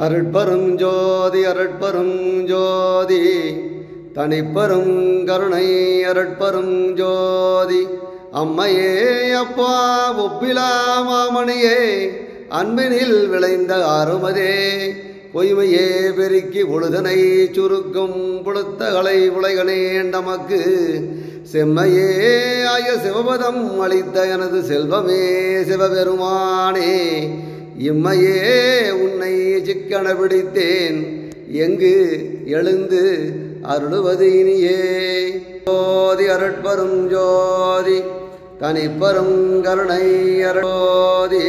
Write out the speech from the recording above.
அருட்பெரும் ஜோதி அருட்பெரும் ஜோதி தனிப்பெரும் கருணை அருட்பெரும் ஜோதி அம்மையே அப்பா ஒப்பிலா மாமணியே அன்பினில் விளைந்த ஆறுமதே பொய்மையே பெருக்கி உழுதனை சுருக்கும் புழுத்தகளை உலகனேண்டமக்கு செம்மையே ஆய சிவபதம் அளித்த எனது செல்வமே சிவபெருமானே இம்மையே உன்னை சிக்கன பிடித்தேன் எங்கு எழுந்து அருளுவது இனியே ஜோதி அருட்பெரும் ஜோதி தனிப்பெரும் கருணை அருளோதி